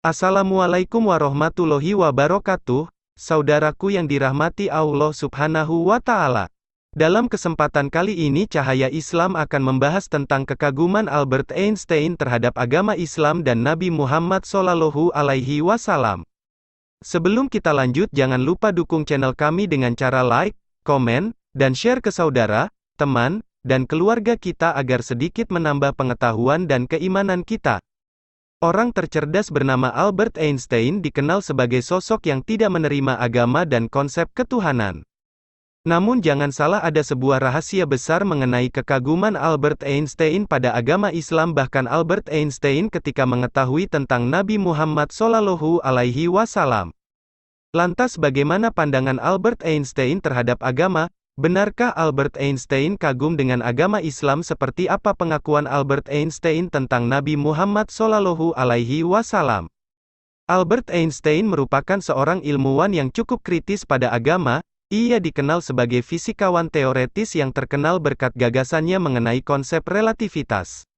Assalamualaikum warahmatullahi wabarakatuh, saudaraku yang dirahmati Allah Subhanahu wa Ta'ala. Dalam kesempatan kali ini, Cahaya Islam akan membahas tentang kekaguman Albert Einstein terhadap agama Islam dan Nabi Muhammad Shallallahu Alaihi Wasallam. Sebelum kita lanjut, jangan lupa dukung channel kami dengan cara like, komen, dan share ke saudara, teman, dan keluarga kita agar sedikit menambah pengetahuan dan keimanan kita. Orang tercerdas bernama Albert Einstein dikenal sebagai sosok yang tidak menerima agama dan konsep ketuhanan. Namun jangan salah, ada sebuah rahasia besar mengenai kekaguman Albert Einstein pada agama Islam. Bahkan Albert Einstein ketika mengetahui tentang Nabi Muhammad Shallallahu Alaihi Wasallam. Lantas bagaimana pandangan Albert Einstein terhadap agama? Benarkah Albert Einstein kagum dengan agama Islam? Seperti apa pengakuan Albert Einstein tentang Nabi Muhammad Shallallahu Alaihi Wasallam? Albert Einstein merupakan seorang ilmuwan yang cukup kritis pada agama. Ia dikenal sebagai fisikawan teoretis yang terkenal berkat gagasannya mengenai konsep relativitas.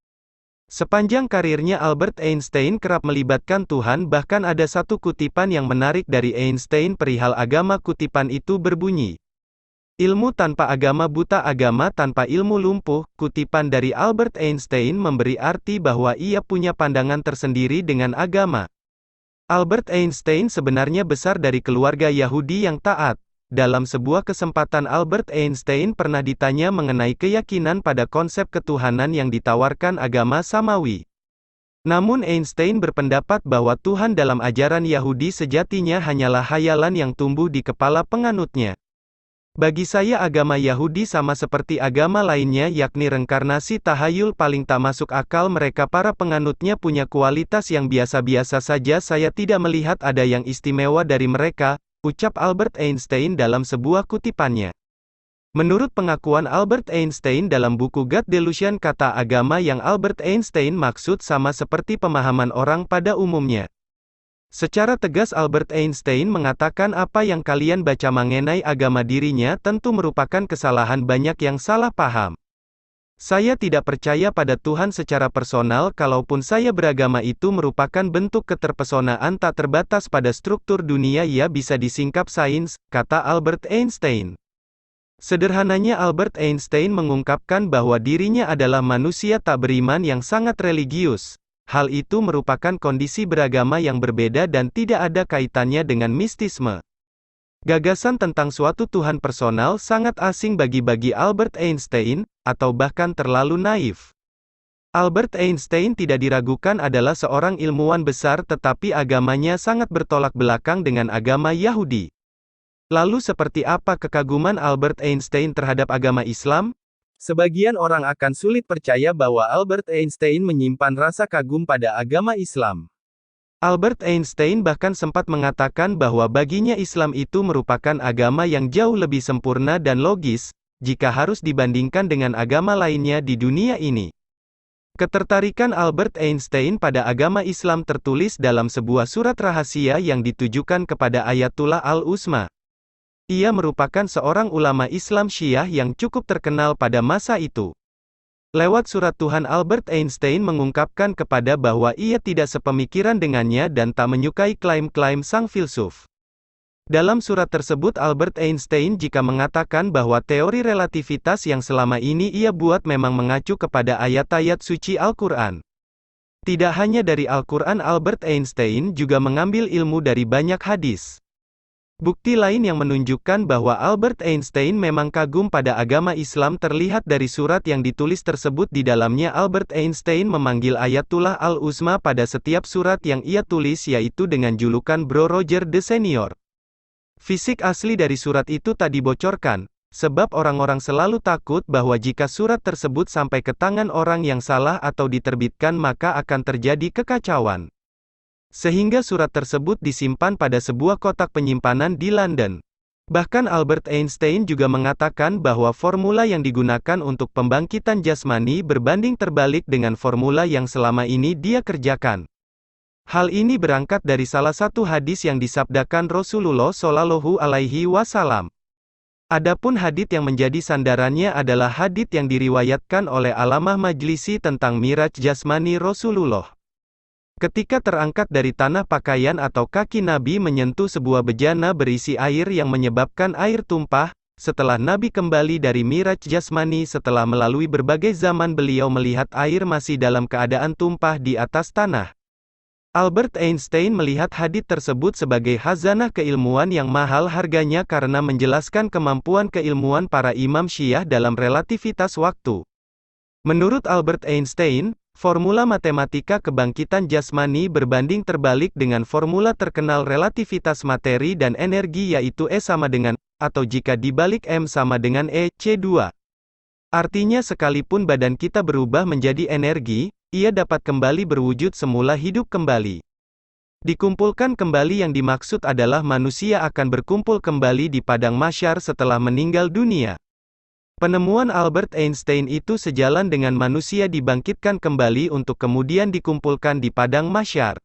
Sepanjang karirnya, Albert Einstein kerap melibatkan Tuhan. Bahkan ada satu kutipan yang menarik dari Einstein perihal agama. Kutipan itu berbunyi, "Ilmu tanpa agama buta, agama tanpa ilmu lumpuh." Kutipan dari Albert Einstein memberi arti bahwa ia punya pandangan tersendiri dengan agama. Albert Einstein sebenarnya besar dari keluarga Yahudi yang taat. Dalam sebuah kesempatan, Albert Einstein pernah ditanya mengenai keyakinan pada konsep ketuhanan yang ditawarkan agama Samawi. Namun Einstein berpendapat bahwa Tuhan dalam ajaran Yahudi sejatinya hanyalah hayalan yang tumbuh di kepala penganutnya. "Bagi saya agama Yahudi sama seperti agama lainnya, yakni reinkarnasi tahayul paling tak masuk akal. Mereka para penganutnya punya kualitas yang biasa-biasa saja. Saya tidak melihat ada yang istimewa dari mereka," ucap Albert Einstein dalam sebuah kutipannya. Menurut pengakuan Albert Einstein dalam buku God Delusion, kata agama yang Albert Einstein maksud sama seperti pemahaman orang pada umumnya. Secara tegas Albert Einstein mengatakan apa yang kalian baca mengenai agama dirinya tentu merupakan kesalahan banyak yang salah paham. "Saya tidak percaya pada Tuhan secara personal. Kalaupun saya beragama, itu merupakan bentuk keterpesonaan tak terbatas pada struktur dunia. Ia bisa disingkap sains," kata Albert Einstein. Sederhananya, Albert Einstein mengungkapkan bahwa dirinya adalah manusia tak beriman yang sangat religius. Hal itu merupakan kondisi beragama yang berbeda dan tidak ada kaitannya dengan mistisme. Gagasan tentang suatu Tuhan personal sangat asing bagi Albert Einstein, atau bahkan terlalu naif. Albert Einstein tidak diragukan adalah seorang ilmuwan besar, tetapi agamanya sangat bertolak belakang dengan agama Yahudi. Lalu seperti apa kekaguman Albert Einstein terhadap agama Islam? Sebagian orang akan sulit percaya bahwa Albert Einstein menyimpan rasa kagum pada agama Islam. Albert Einstein bahkan sempat mengatakan bahwa baginya Islam itu merupakan agama yang jauh lebih sempurna dan logis, jika harus dibandingkan dengan agama lainnya di dunia ini. Ketertarikan Albert Einstein pada agama Islam tertulis dalam sebuah surat rahasia yang ditujukan kepada Ayatullah Al-Uzma. Ia merupakan seorang ulama Islam Syiah yang cukup terkenal pada masa itu. Lewat surat Tuhan, Albert Einstein mengungkapkan kepada bahwa ia tidak sepemikiran dengannya dan tak menyukai klaim-klaim sang filsuf. Dalam surat tersebut, Albert Einstein jika mengatakan bahwa teori relativitas yang selama ini ia buat memang mengacu kepada ayat-ayat suci Al-Quran. Tidak hanya dari Al-Quran, Albert Einstein juga mengambil ilmu dari banyak hadis. Bukti lain yang menunjukkan bahwa Albert Einstein memang kagum pada agama Islam terlihat dari surat yang ditulis tersebut. Di dalamnya Albert Einstein memanggil Ayatullah Al-Uzma pada setiap surat yang ia tulis, yaitu dengan julukan Bro Roger the Senior. Fisik asli dari surat itu tak dibocorkan, sebab orang-orang selalu takut bahwa jika surat tersebut sampai ke tangan orang yang salah atau diterbitkan maka akan terjadi kekacauan. Sehingga surat tersebut disimpan pada sebuah kotak penyimpanan di London. Bahkan Albert Einstein juga mengatakan bahwa formula yang digunakan untuk pembangkitan jasmani berbanding terbalik dengan formula yang selama ini dia kerjakan. Hal ini berangkat dari salah satu hadis yang disabdakan Rasulullah Shallallahu Alaihi Wasallam. Adapun hadits yang menjadi sandarannya adalah hadits yang diriwayatkan oleh Alamah Majlisi tentang Miraj jasmani Rasulullah. Ketika terangkat dari tanah pakaian atau kaki Nabi menyentuh sebuah bejana berisi air yang menyebabkan air tumpah, setelah Nabi kembali dari Miraj jasmani setelah melalui berbagai zaman beliau melihat air masih dalam keadaan tumpah di atas tanah. Albert Einstein melihat hadits tersebut sebagai khazanah keilmuan yang mahal harganya karena menjelaskan kemampuan keilmuan para imam Syiah dalam relativitas waktu. Menurut Albert Einstein, formula matematika kebangkitan jasmani berbanding terbalik dengan formula terkenal relativitas materi dan energi yaitu E sama dengan, atau jika dibalik M sama dengan E, C2. Artinya sekalipun badan kita berubah menjadi energi, ia dapat kembali berwujud semula hidup kembali. Dikumpulkan kembali yang dimaksud adalah manusia akan berkumpul kembali di padang mahsyar setelah meninggal dunia. Penemuan Albert Einstein itu sejalan dengan manusia dibangkitkan kembali untuk kemudian dikumpulkan di padang mahsyar.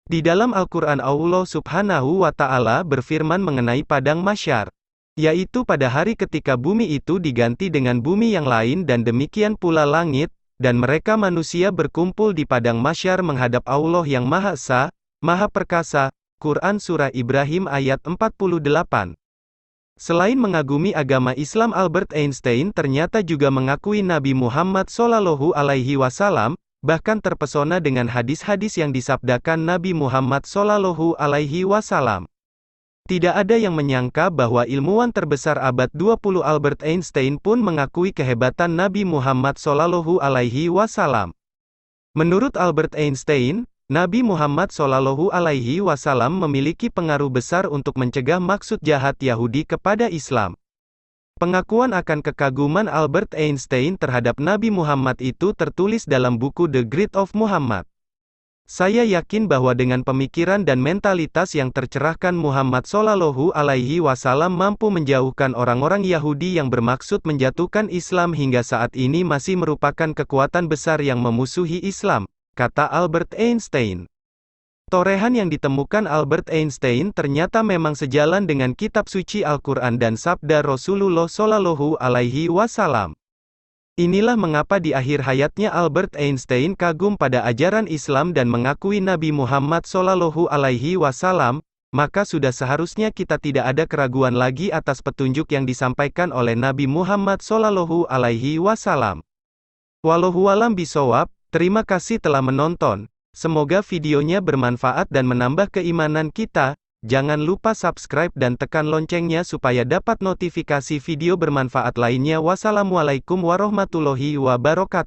Di dalam Al-Quran Allah Subhanahu wa Ta'ala berfirman mengenai padang mahsyar, yaitu pada hari ketika bumi itu diganti dengan bumi yang lain dan demikian pula langit, dan mereka manusia berkumpul di padang mahsyar menghadap Allah yang Maha Esa, Maha Perkasa. Quran Surah Ibrahim ayat 48. Selain mengagumi agama Islam, Albert Einstein ternyata juga mengakui Nabi Muhammad SAW, bahkan terpesona dengan hadis-hadis yang disabdakan Nabi Muhammad SAW. Tidak ada yang menyangka bahwa ilmuwan terbesar abad 20 Albert Einstein pun mengakui kehebatan Nabi Muhammad SAW. Menurut Albert Einstein, Nabi Muhammad SAW memiliki pengaruh besar untuk mencegah maksud jahat Yahudi kepada Islam. Pengakuan akan kekaguman Albert Einstein terhadap Nabi Muhammad itu tertulis dalam buku The Great of Muhammad. Saya yakin bahwa dengan pemikiran dan mentalitas yang tercerahkan Muhammad SAW mampu menjauhkan orang-orang Yahudi yang bermaksud menjatuhkan Islam hingga saat ini masih merupakan kekuatan besar yang memusuhi Islam, kata Albert Einstein. Torehan yang ditemukan Albert Einstein ternyata memang sejalan dengan kitab suci Al-Quran dan sabda Rasulullah SAW. Inilah mengapa di akhir hayatnya Albert Einstein kagum pada ajaran Islam dan mengakui Nabi Muhammad SAW, maka sudah seharusnya kita tidak ada keraguan lagi atas petunjuk yang disampaikan oleh Nabi Muhammad SAW. Wallahu a'lam bishawab. Terima kasih telah menonton. Semoga videonya bermanfaat dan menambah keimanan kita. Jangan lupa subscribe dan tekan loncengnya supaya dapat notifikasi video bermanfaat lainnya. Wassalamualaikum warahmatullahi wabarakatuh.